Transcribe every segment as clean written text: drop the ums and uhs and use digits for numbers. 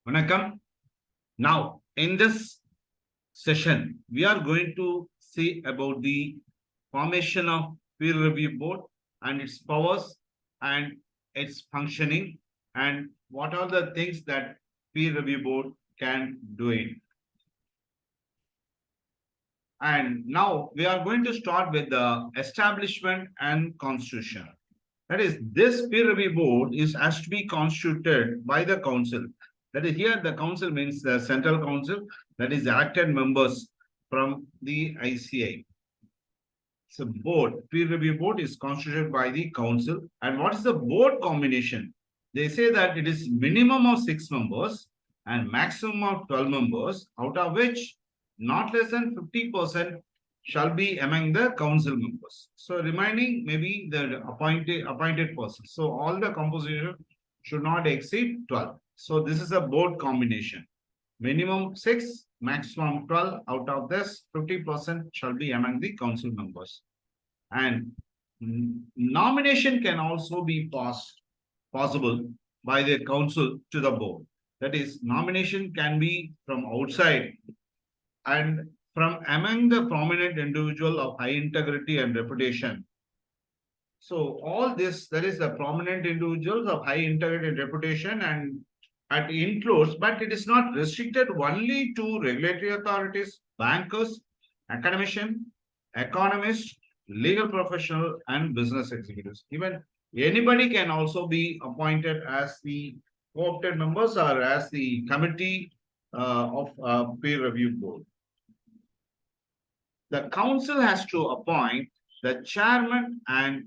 Vanakkam. Now, in this session, we are going to see about the formation of peer review board and its powers and its functioning and what are the things that peer review board can do it. And now we are going to start with the establishment and constitution. That is, this peer review board has to be constituted by the council. That is, here the council means the central council, that is elected members from the ICI. So board, peer review board is constituted by the council. And what is the board combination? They say that it is minimum of 6 members and maximum of 12 members, out of which not less than 50% shall be among the council members. So remaining maybe the appointed person. So all the composition should not exceed 12. So this is a board combination. Minimum 6, maximum 12. Out of this, 50% shall be among the council members. And nomination can also be possible by the council to the board. That is, nomination can be from outside and from among the prominent individual of high integrity and reputation. So all this, that is the prominent individuals of high integrity and reputation, and it includes, but it is not restricted only to regulatory authorities, bankers, academician, economists, legal professional, and business executives. Even anybody can also be appointed as the co-opted members or as the committee of peer review board. The council has to appoint the chairman and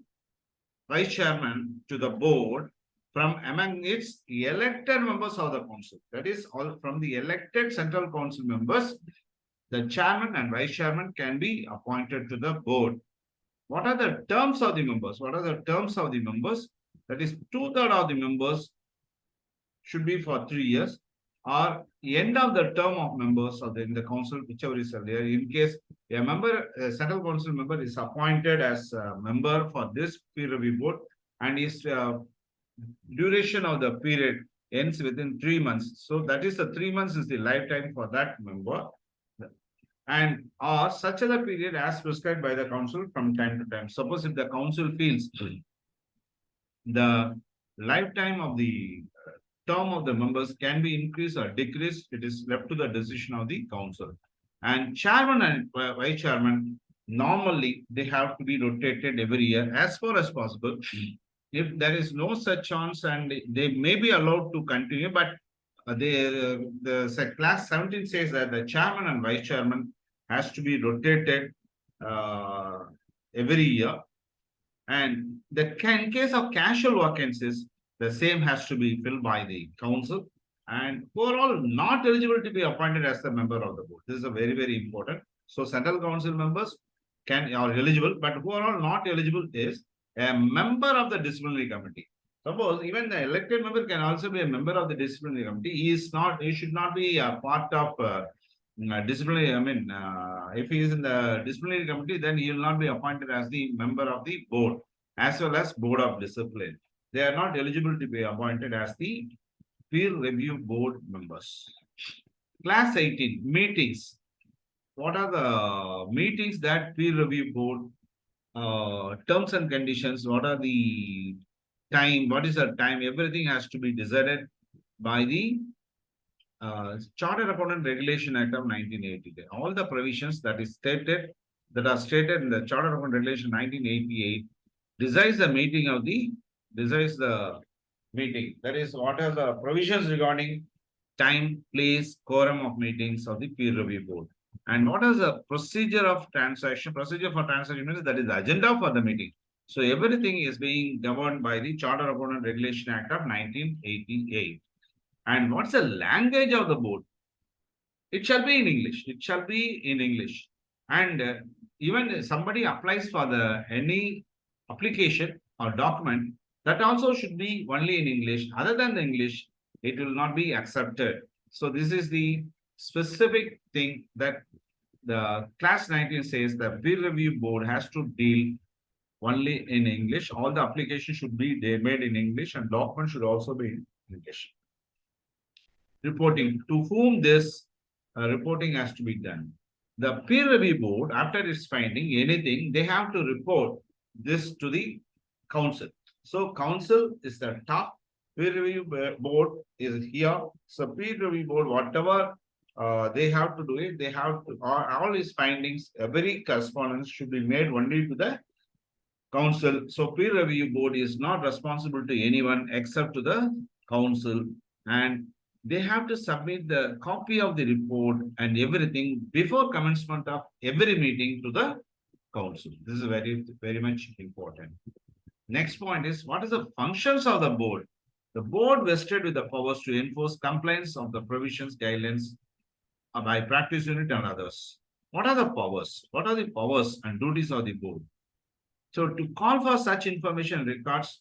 vice chairman to the board from among its elected members of the council. That is, all from the elected central council members, the chairman and vice chairman can be appointed to the board. What are the terms of the members? What are the terms of the members? That is, 2/3 of the members should be for 3 years, or end of the term of members of in the council, whichever is there. In case a central council member is appointed as a member for this peer review board, and his duration of the period ends within 3 months. So that is the 3 months is the lifetime for that member. And or such other period as prescribed by the council from time to time. Suppose if the council feels the lifetime of the term of the members can be increased or decreased, it is left to the decision of the council. And chairman and vice chairman, normally they have to be rotated every year as far as possible. If there is no such chance, and they may be allowed to continue, but the class 17 says that the chairman and vice chairman has to be rotated every year. And in case of casual vacancies, the same has to be filled by the council, and who are all not eligible to be appointed as the member of the board. This is a very, very important. So central council members are eligible, but who are all not eligible is a member of the disciplinary committee. Suppose even the elected member can also be a member of the disciplinary committee. He should not be a part of disciplinary. If he is in the disciplinary committee, then he will not be appointed as the member of the board as well as board of discipline. They are not eligible to be appointed as the peer review board members. Class 18, meetings. What are the meetings that peer review board, terms and conditions, what are the time, what is the time, everything has to be decided by the Charter Accountant Regulation Act of 1980. All the provisions that are stated in the Charter Accountant Regulation 1988 decides the meeting. That is, what are the provisions regarding time, place, quorum of meetings of the peer review board. And what is the procedure of transaction? Procedure for transaction means that is the agenda for the meeting. So everything is being governed by the Charter Accountant Regulation Act of 1988. And what's the language of the board? It shall be in English. It shall be in English. And even somebody applies for any application or document, that also should be only in English. Other than the English, it will not be accepted. So this is the specific thing that the class 19 says the peer review board has to deal only in English. All the applications should be made in English, and documents should also be in English. reporting, to whom this reporting has to be done. The peer review board, after its finding anything, they have to report this to the council. So council is the top, peer review board is here. So peer review board, whatever they have to do it, they have to, all these findings, every correspondence should be made only to the council. So peer review board is not responsible to anyone except to the council, and they have to submit the copy of the report and everything before commencement of every meeting to the council. This is very, very much important. Next point is, what is the functions of the board? The board vested with the powers to enforce compliance of the provisions, guidelines by practice unit and others. What are the powers? What are the powers and duties of the board? So to call for such information records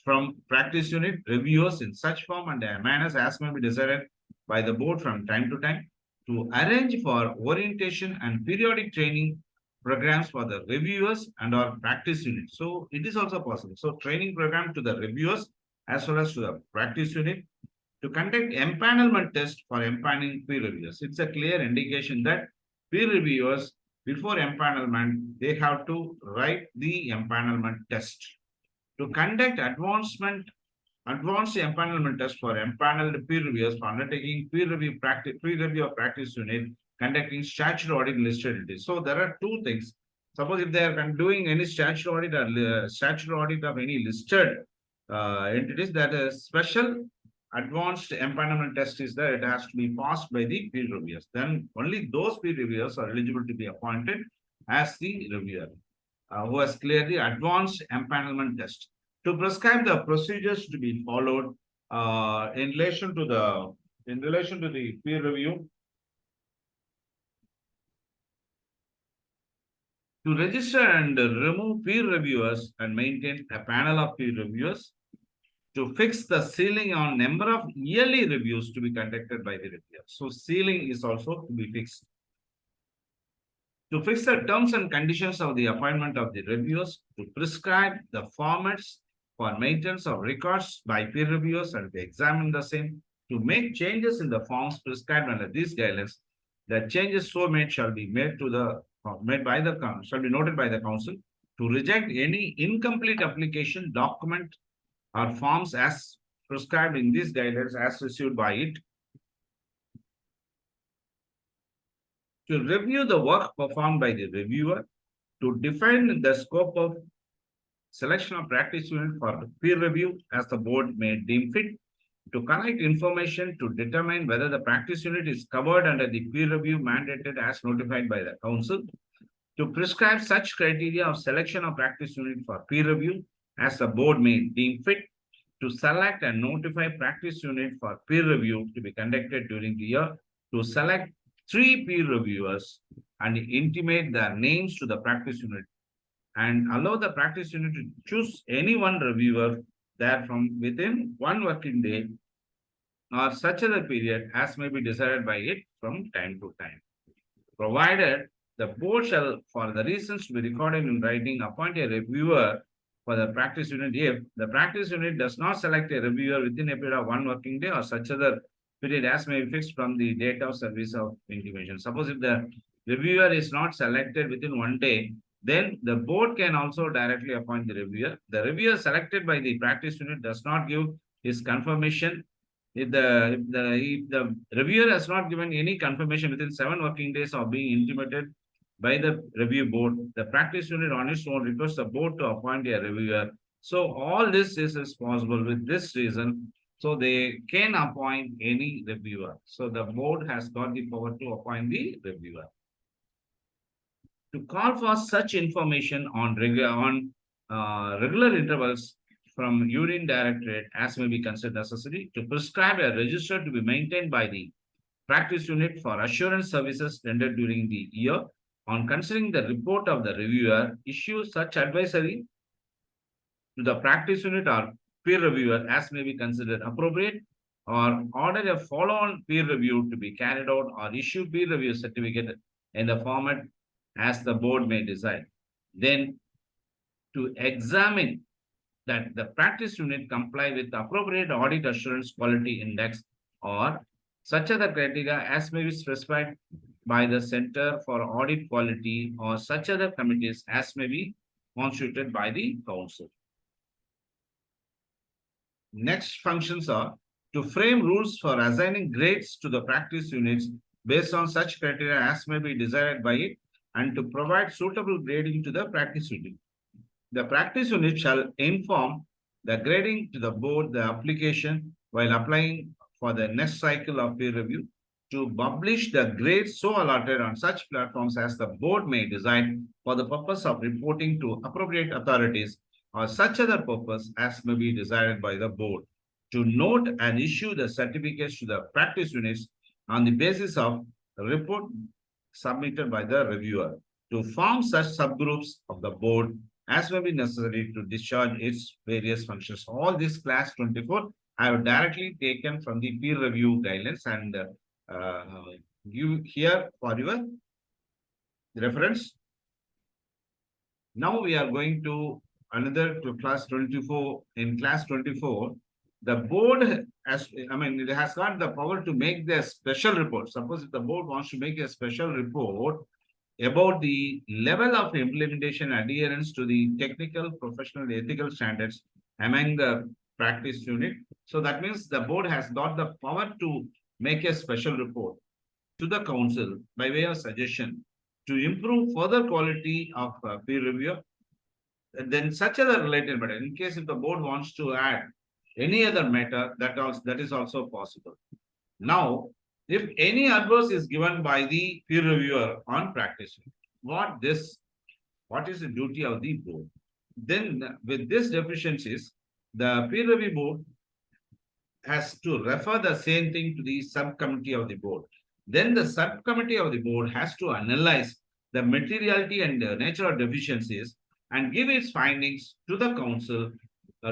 from practice unit reviewers in such form and manners as may be decided by the board from time to time, to arrange for orientation and periodic training programs for the reviewers and our practice unit. So it is also possible. So training program to the reviewers as well as to the practice unit, to conduct empanelment test for empaneling peer reviewers. It's a clear indication that peer reviewers, before empanelment, they have to write the empanelment test. To conduct advanced empanelment test for empaneled peer reviewers for undertaking peer review of practice unit, conducting statutory audit in listed entities. So there are two things. Suppose if they are doing any statutory audit or statutory audit of any listed entities, that is special advanced empanelment test is there, it has to be passed by the peer reviewers. Then only those peer reviewers are eligible to be appointed as the reviewer who has cleared the advanced empanelment test. To prescribe the procedures to be followed in relation to the peer review, to register and remove peer reviewers and maintain a panel of peer reviewers, to fix the ceiling on number of yearly reviews to be conducted by the reviewer. So ceiling is also to be fixed. To fix the terms and conditions of the appointment of the reviewers, to prescribe the formats for maintenance of records by peer reviewers and to examine the same, to make changes in the forms prescribed under these guidelines. The changes so made shall be made to the shall be noted by the council, to reject any incomplete application document or forms as prescribed in these guidelines as received by it, to review the work performed by the reviewer, to define the scope of selection of practice unit for peer review as the board may deem fit, to collect information to determine whether the practice unit is covered under the peer review mandated as notified by the council, to prescribe such criteria of selection of practice unit for peer review as the board may deem fit, to select and notify practice unit for peer review to be conducted during the year, to select 3 peer reviewers and intimate their names to the practice unit, and allow the practice unit to choose any one reviewer there from within 1 working day or such other period as may be decided by it from time to time. Provided the board shall, for the reasons to be recorded in writing, appoint a reviewer for the practice unit if the practice unit does not select a reviewer within a period of 1 working day or such other period as may be fixed from the date of service of intimation. Suppose if the reviewer is not selected within 1 day, then the board can also directly appoint the reviewer. The reviewer selected by the practice unit does not give his confirmation. If the reviewer has not given any confirmation within 7 working days of being intimated by the review board, the practice unit on its own requests the board to appoint a reviewer. So all this is possible with this reason. So they can appoint any reviewer. So the board has got the power to appoint the reviewer. To call for such information on regular intervals from Union Directorate as may be considered necessary, to prescribe a register to be maintained by the practice unit for assurance services rendered during the year, on considering the report of the reviewer, issue such advisory to the practice unit or peer reviewer as may be considered appropriate, or order a follow-on peer review to be carried out, or issue peer review certificate in the format as the board may decide. Then to examine that the practice unit comply with the appropriate audit assurance quality index or Such other criteria as may be specified by the Center for Audit Quality or such other committees as may be constituted by the council. Next functions are to frame rules for assigning grades to the practice units based on such criteria as may be desired by it and to provide suitable grading to the practice unit. The practice unit shall inform the grading to the board the application while applying for the next cycle of peer review to publish the grades so allotted on such platforms as the board may decide for the purpose of reporting to appropriate authorities or such other purpose as may be desired by the board. To note and issue the certificates to the practice units on the basis of the report submitted by the reviewer. To form such subgroups of the board as may be necessary to discharge its various functions. All this class 24 I have directly taken from the peer review guidelines and give here for your reference. Now we are going to another to class 24. In class 24, the board has, it has got the power to make the special report. Suppose if the board wants to make a special report about the level of implementation adherence to the technical, professional, ethical standards among the practice unit. So that means the board has got the power to make a special report to the council by way of suggestion to improve further quality of peer review. And then such other related matter, in case if the board wants to add any other matter, that is also possible. Now, if any advice is given by the peer reviewer on practice, what is the duty of the board? Then with these deficiencies, the peer review board has to refer the same thing to the subcommittee of the board. Then the subcommittee of the board has to analyze the materiality and the nature of deficiencies and give its findings to the council,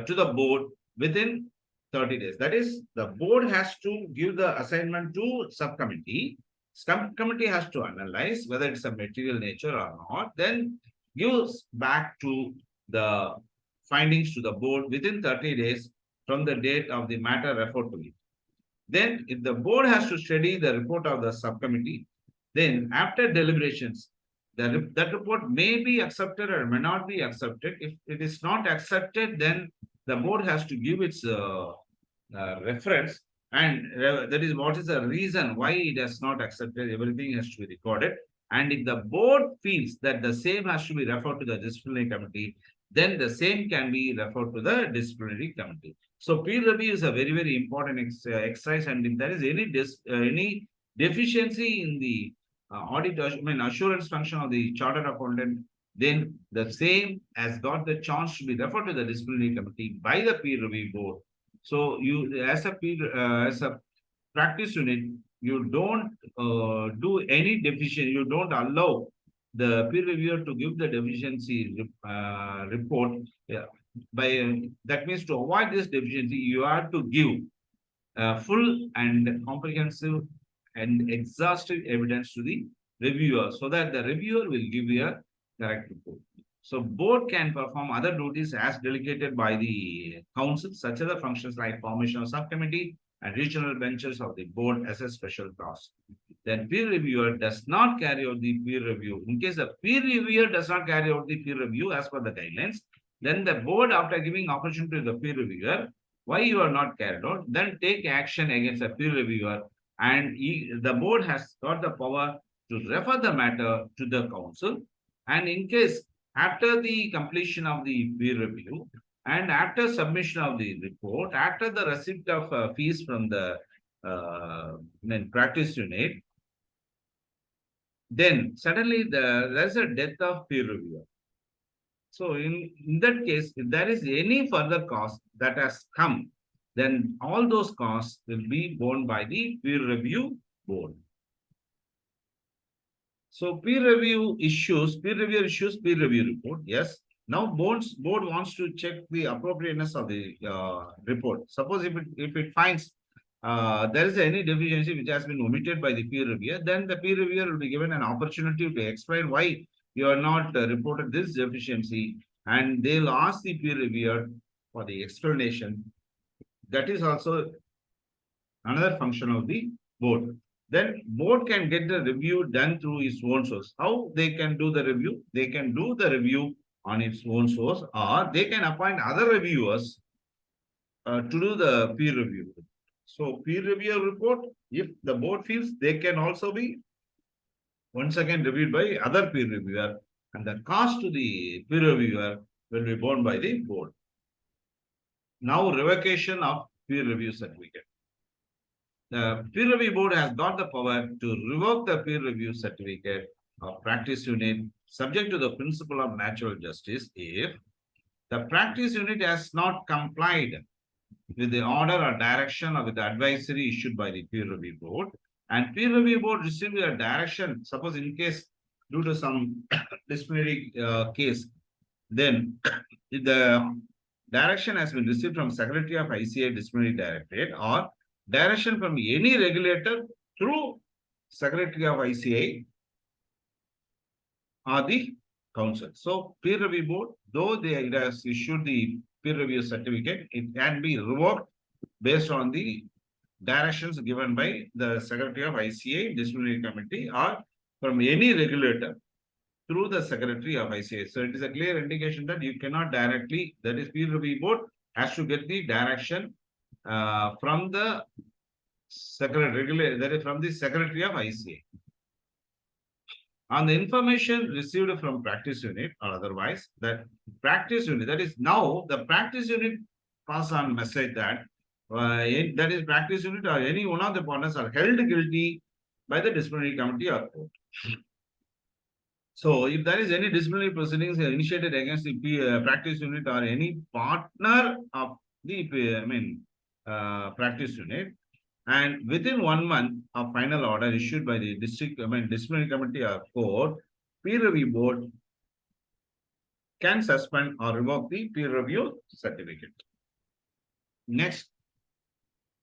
to the board within 30 days. That is, the board has to give the assignment to subcommittee. Subcommittee has to analyze whether it's a material nature or not, then gives back to the findings to the board within 30 days from the date of the matter referred to it. Then if the board has to study the report of the subcommittee, then after deliberations, that report may be accepted or may not be accepted. If it is not accepted, then the board has to give its reference and that is what is the reason why it has not accepted. Everything has to be recorded. And if the board feels that the same has to be referred to the disciplinary committee, then the same can be referred to the disciplinary committee. So peer review is a very, very important exercise. And if there is any deficiency in the audit, assurance function of the chartered accountant, then the same has got the chance to be referred to the disciplinary committee by the peer review board. So you, as a practice unit, you don't do any deficiency. You don't allow the peer reviewer to give the deficiency report. Yeah. That means to avoid this deficiency, you have to give full and comprehensive and exhaustive evidence to the reviewer so that the reviewer will give you a correct report. So board can perform other duties as delegated by the council, such as the functions like formation of subcommittee and regional benches of the board as a special task. Then peer reviewer does not carry out the peer review. In case the peer reviewer does not carry out the peer review as per the guidelines, then the board, after giving opportunity to the peer reviewer, why you are not carried out, then take action against the peer reviewer, and the board has got the power to refer the matter to the council. And in case after the completion of the peer review and after submission of the report, after the receipt of fees from the practice unit, then suddenly there's a death of peer reviewer. So in that case, if there is any further cost that has come, then all those costs will be borne by the peer review board. So peer reviewer issues peer review report. Yes. Now board wants to check the appropriateness of the report. Suppose if it finds there is any deficiency which has been omitted by the peer reviewer, then the peer reviewer will be given an opportunity to explain why you are not reported this deficiency, and they'll ask the peer reviewer for the explanation. That is also another function of the board. Then board can get the review done through its own source. How they can do the review? They can do the review on its own source, or they can appoint other reviewers to do the peer review. So peer review report, if the board feels, they can also be once again reviewed by other peer reviewer, and the cost to the peer reviewer will be borne by the board. Now, revocation of peer review certificate. The peer review board has got the power to revoke the peer review certificate of practice unit subject to the principle of natural justice if the practice unit has not complied with the order or direction or with the advisory issued by the peer review board, and peer review board received a direction, suppose in case due to some disciplinary case, then the direction has been received from Secretary of ICA Disciplinary Directorate or direction from any regulator through Secretary of ICA or the council. So peer review board, though it has issued the peer review certificate, it can be revoked based on the directions given by the Secretary of ICA Disciplinary Committee or from any regulator through the Secretary of ICA. So it is a clear indication that you cannot directly, that is peer review board has to get the direction from the Secretary, that is from the Secretary of ICA. On the information received from practice unit or otherwise, that practice unit, that is now the practice unit pass on message that that is practice unit or any one of the partners are held guilty by the disciplinary committee or court. So if there is any disciplinary proceedings initiated against the practice unit or any partner of the practice unit, and within 1 month of final order issued by the disciplinary committee or court, peer review board can suspend or revoke the peer review certificate. Next,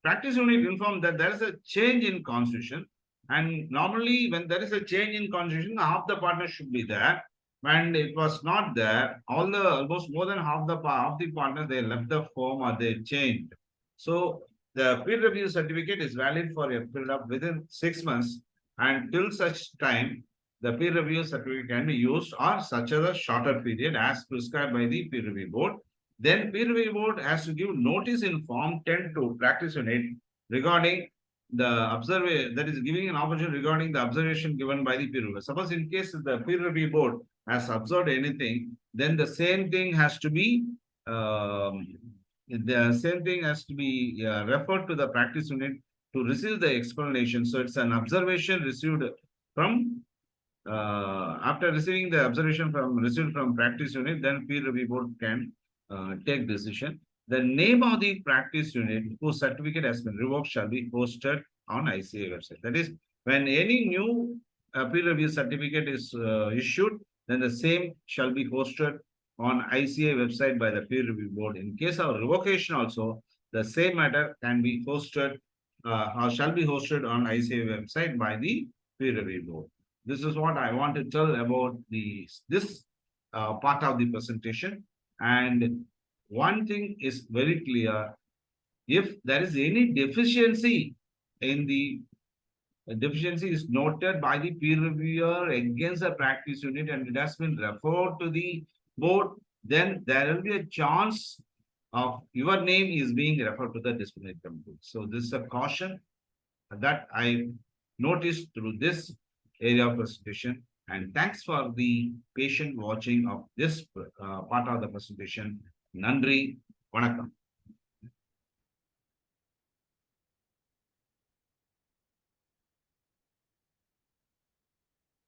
practice unit informed that there is a change in constitution, and normally when there is a change in constitution, half the partners should be there, and it was not there. Almost more than half the partners, they left the firm or they changed. So the peer review certificate is valid for a period of within 6 months, and till such time the peer review certificate can be used or such as a shorter period as prescribed by the peer review board. Then peer review board has to give notice in form 10 to practice unit regarding the observation, that is giving an opportunity regarding the observation given by the peer reviewer. Suppose in case the peer review board has observed anything, then the same thing has to be referred to the practice unit to receive the explanation. So it's an observation received from after receiving the observation received from practice unit, then peer review board can take decision. The name of the practice unit whose certificate has been revoked shall be posted on ICA website. That is, when any new peer review certificate is issued, then the same shall be posted on ICA website by the peer review board. In case of revocation also, the same matter can be posted or shall be hosted on ICA website by the peer review board. This is what I want to tell about this part of the presentation. And one thing is very clear: if there is any deficiency in the deficiency is noted by the peer reviewer against the practice unit and it has been referred to the board, then there will be a chance of your name is being referred to the disciplinary committee. So this is a caution that I noticed through this area of presentation. And thanks for the patient watching of this part of the presentation. Nandri, Vanakkam.